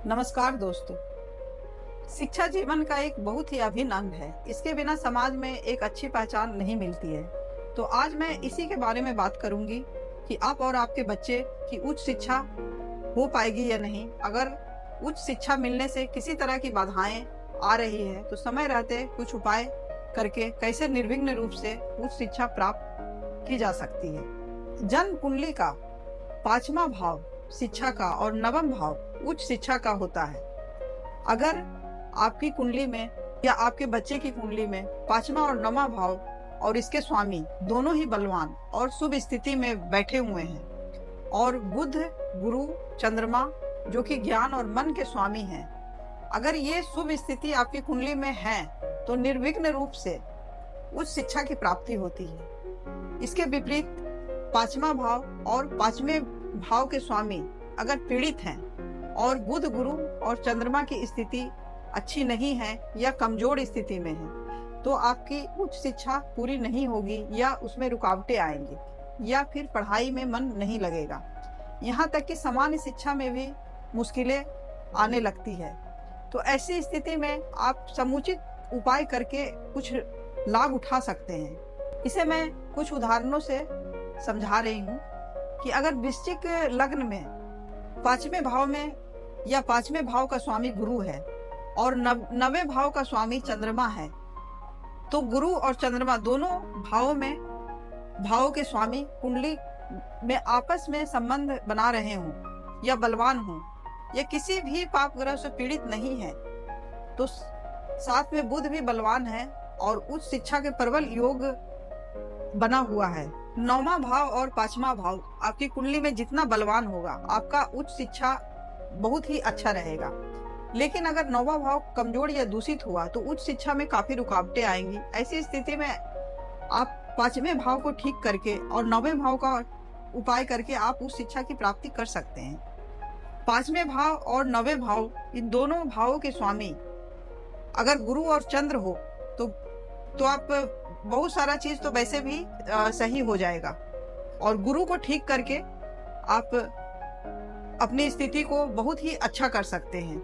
नमस्कार दोस्तों। शिक्षा जीवन का एक बहुत ही अभिन्न अंग है। इसके बिना समाज में एक अच्छी पहचान नहीं मिलती है। तो आज मैं इसी के बारे में बात करूंगी कि आप और आपके बच्चे की उच्च शिक्षा हो पाएगी या नहीं। अगर उच्च शिक्षा मिलने से किसी तरह की बाधाएं आ रही है तो समय रहते कुछ उपाय करके कैसे निर्विघ्न रूप से उच्च शिक्षा प्राप्त की जा सकती है। जन्म कुंडली का पांचवा भाव शिक्षा का और नवम भाव उच्च शिक्षा का होता है। अगर आपकी कुंडली में या आपके बच्चे की कुंडली में पांचवा और नौवां भाव और इसके स्वामी दोनों ही बलवान और शुभ स्थिति में बैठे हुए हैं और बुध गुरु चंद्रमा जो कि ज्ञान और मन के स्वामी हैं, अगर ये शुभ स्थिति आपकी कुंडली में है तो निर्विघ्न रूप से उच्च शिक्षा की प्राप्ति होती है। इसके विपरीत पांचवा भाव और पांचवें भाव के स्वामी अगर पीड़ित हैं और बुध गुरु और चंद्रमा की स्थिति अच्छी नहीं है या कमजोर स्थिति में है तो आपकी उच्च शिक्षा पूरी नहीं होगी या उसमें रुकावटें आएंगी या फिर पढ़ाई में मन नहीं लगेगा। यहाँ तक कि सामान्य शिक्षा में भी मुश्किलें आने लगती है। तो ऐसी स्थिति में आप समुचित उपाय करके कुछ लाभ उठा सकते हैं। इसे मैं कुछ उदाहरणों से समझा रही हूँ कि अगर वृश्चिक लग्न में पांचवें भाव में या पांचवें भाव का स्वामी गुरु है और नवे भाव का स्वामी चंद्रमा है तो गुरु और चंद्रमा दोनों भावों के स्वामी कुंडली में आपस में संबंध बना रहे हों या बलवान हों या किसी भी पाप ग्रह से पीड़ित नहीं है तो साथ में बुध भी बलवान है और उच्च शिक्षा के प्रबल योग बना हुआ है। नौवां भाव और पांचवा भाव आपकी कुंडली में जितना बलवान होगा आपका उच्च शिक्षा बहुत ही अच्छा रहेगा। लेकिन अगर नौवां भाव कमजोर या दूषित हुआ तो उच्च शिक्षा में काफी रुकावटें आएंगी। ऐसी स्थिति में आप पांचवें भाव को ठीक करके और नौवें भाव का उपाय करके आप उच्च शिक्षा की प्राप्ति कर सकते हैं। पांचवें भाव और नौवें भाव इन दोनों भावों के स्वामी अगर गुरु और चंद्र हो तो आप बहुत सारा चीज तो वैसे भी सही हो जाएगा और गुरु को ठीक करके आप अपनी स्थिति को बहुत ही अच्छा कर सकते हैं।